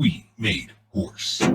We made horse.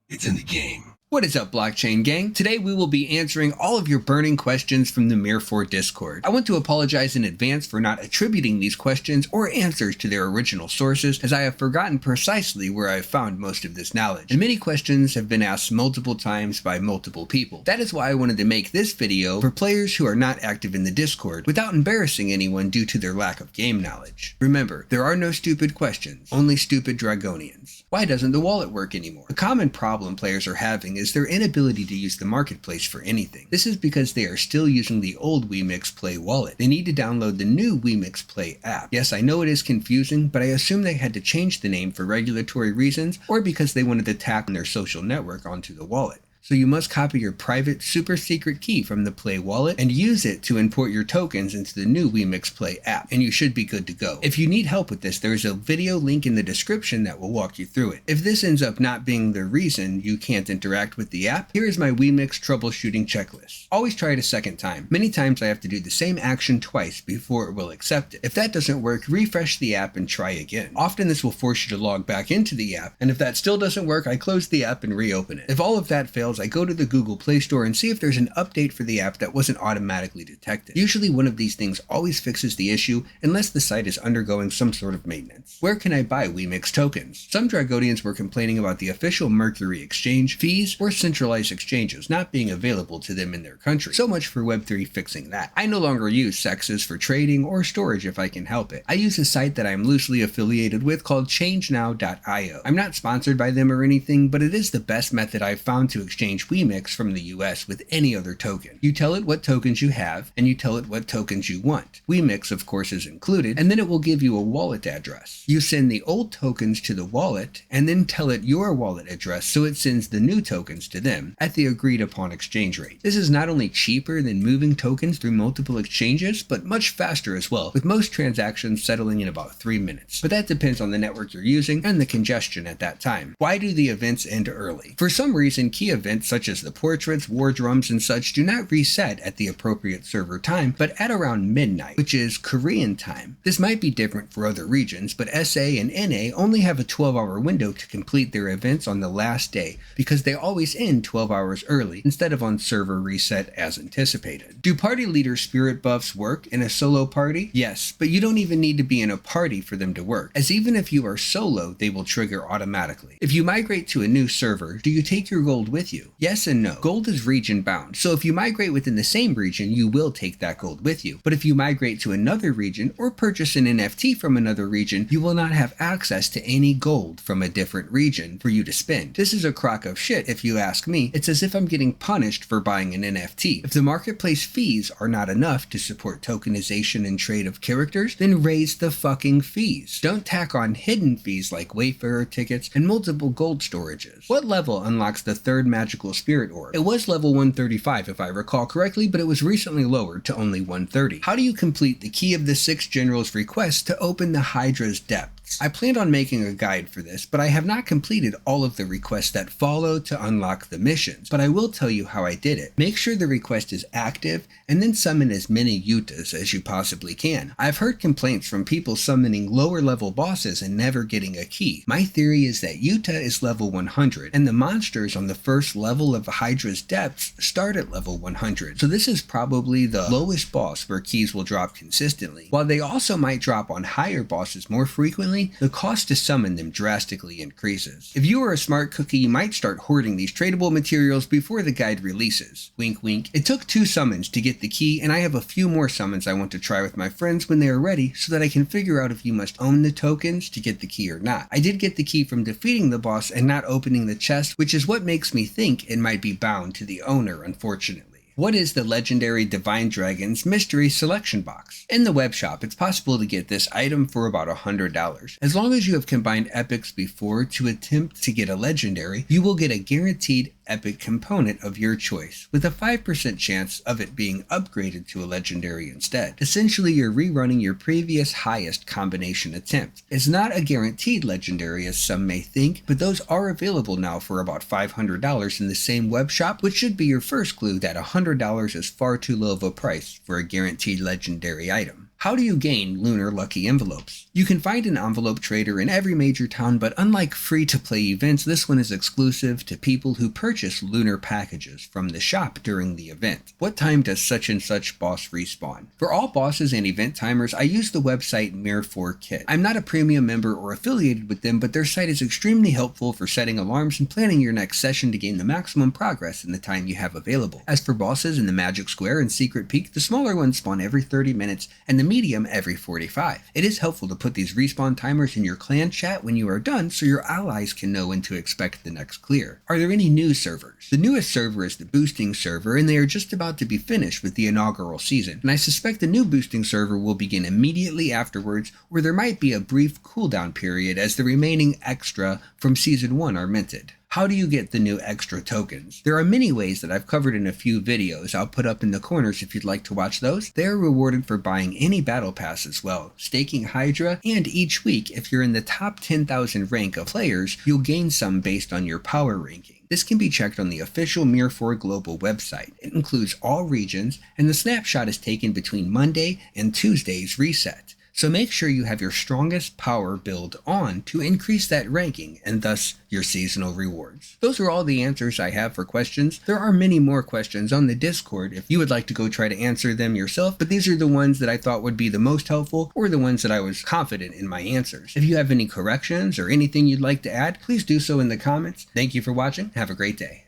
It's in the game. What is up, blockchain gang? Today we will be answering all of your burning questions from the MIR4 Discord. I want to apologize in advance for not attributing these questions or answers to their original sources, as I have forgotten precisely where I found most of this knowledge, and many questions have been asked multiple times by multiple people. That is why I wanted to make this video for players who are not active in the Discord, without embarrassing anyone due to their lack of game knowledge. Remember, there are no stupid questions, only stupid Dragonians. Why doesn't the wallet work anymore? A common problem players are having is their inability to use the marketplace for anything. This is because they are still using the old Wemix Play wallet. They need to download the new Wemix Play app. Yes, I know it is confusing, but I assume they had to change the name for regulatory reasons or because they wanted to tack their social network onto the wallet. So you must copy your private super secret key from the Play wallet and use it to import your tokens into the new Wemix Play app, and you should be good to go. If you need help with this, there is a video link in the description that will walk you through it. If this ends up not being the reason you can't interact with the app, here is my Wemix troubleshooting checklist. Always try it a second time. Many times I have to do the same action twice before it will accept it. If that doesn't work, refresh the app and try again. Often this will force you to log back into the app, and if that still doesn't work, I close the app and reopen it. If all of that fails, I go to the Google Play Store and see if there's an update for the app that wasn't automatically detected. Usually one of these things always fixes the issue unless the site is undergoing some sort of maintenance. Where can I buy Wemix tokens? Some Dragonians were complaining about the official Mercury exchange, fees, or centralized exchanges not being available to them in their country. So much for Web3 fixing that. I no longer use Sexes for trading or storage if I can help it. I use a site that I'm loosely affiliated with called changenow.io. I'm not sponsored by them or anything, but it is the best method I've found to exchange Wemix from the US with any other token. You tell it what tokens you have, and you tell it what tokens you want. Wemix, of course, is included, and then it will give you a wallet address. You send the old tokens to the wallet, and then tell it your wallet address so it sends the new tokens to them at the agreed upon exchange rate. This is not only cheaper than moving tokens through multiple exchanges, but much faster as well, with most transactions settling in about 3 minutes. But that depends on the network you're using and the congestion at that time. Why do the events end early? For some reason, key events such as the portraits, war drums, and such do not reset at the appropriate server time, but at around midnight, which is Korean time. This might be different for other regions, but SA and NA only have a 12-hour window to complete their events on the last day because they always end 12 hours early instead of on server reset as anticipated. Do party leader spirit buffs work in a solo party? Yes, but you don't even need to be in a party for them to work, as even if you are solo, they will trigger automatically. If you migrate to a new server, do you take your gold with you? Yes and no. Gold is region bound, so if you migrate within the same region, you will take that gold with you. But if you migrate to another region or purchase an NFT from another region, you will not have access to any gold from a different region for you to spend. This is a crock of shit if you ask me. It's as if I'm getting punished for buying an NFT. If the marketplace fees are not enough to support tokenization and trade of characters, then raise the fucking fees. Don't tack on hidden fees like Wayfarer tickets and multiple gold storages. What level unlocks the third magical spirit orb? It was level 135 if I recall correctly, but it was recently lowered to only 130. How do you complete the Key of the Six Generals request to open the Hydra's depth? I planned on making a guide for this, but I have not completed all of the requests that follow to unlock the missions, but I will tell you how I did it. Make sure the request is active, and then summon as many Yutas as you possibly can. I've heard complaints from people summoning lower level bosses and never getting a key. My theory is that Yuta is level 100, and the monsters on the first level of Hydra's depths start at level 100, so this is probably the lowest boss where keys will drop consistently. While they also might drop on higher bosses more frequently, the cost to summon them drastically increases. If you are a smart cookie, you might start hoarding these tradable materials before the guide releases. Wink wink. It took 2 summons to get the key, and I have a few more summons I want to try with my friends when they are ready so that I can figure out if you must own the tokens to get the key or not. I did get the key from defeating the boss and not opening the chest, which is what makes me think it might be bound to the owner, unfortunately. What is the legendary Divine Dragon's mystery selection box? In the web shop, it's possible to get this item for about $100. As long as you have combined epics before to attempt to get a legendary, you will get a guaranteed epic component of your choice, with a 5% chance of it being upgraded to a legendary instead. Essentially, you're rerunning your previous highest combination attempt. It's not a guaranteed legendary as some may think, but those are available now for about $500 in the same web shop, which should be your first clue that $100 is far too low of a price for a guaranteed legendary item. How do you gain lunar lucky envelopes? You can find an envelope trader in every major town, but unlike free-to-play events, this one is exclusive to people who purchase lunar packages from the shop during the event. What time does such and such boss respawn? For all bosses and event timers, I use the website MIR4 Kit. I'm not a premium member or affiliated with them, but their site is extremely helpful for setting alarms and planning your next session to gain the maximum progress in the time you have available. As for bosses in the Magic Square and Secret Peak, the smaller ones spawn every 30 minutes and the medium every 45. It is helpful to put these respawn timers in your clan chat when you are done so your allies can know when to expect the next clear. Are there any new servers? The newest server is the boosting server, and they are just about to be finished with the inaugural season, and I suspect the new boosting server will begin immediately afterwards, where there might be a brief cooldown period as the remaining extra from season 1 are minted. How do you get the new extra tokens? There are many ways that I've covered in a few videos I'll put up in the corners if you'd like to watch those. They are rewarded for buying any battle pass as well, staking Hydra, and each week if you're in the top 10,000 rank of players, you'll gain some based on your power ranking. This can be checked on the official MIR4 Global website. It includes all regions, and the snapshot is taken between Monday and Tuesday's reset. So make sure you have your strongest power build on to increase that ranking and thus your seasonal rewards. Those are all the answers I have for questions. There are many more questions on the Discord if you would like to go try to answer them yourself, but these are the ones that I thought would be the most helpful or the ones that I was confident in my answers. If you have any corrections or anything you'd like to add, please do so in the comments. Thank you for watching. Have a great day.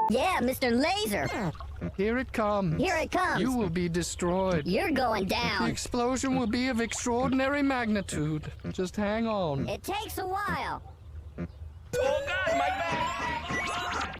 Yeah, Mr. Laser. Here it comes. Here it comes. You will be destroyed. You're going The down. explosion will be of extraordinary magnitude. Just hang on. It takes a while. Oh God, my back!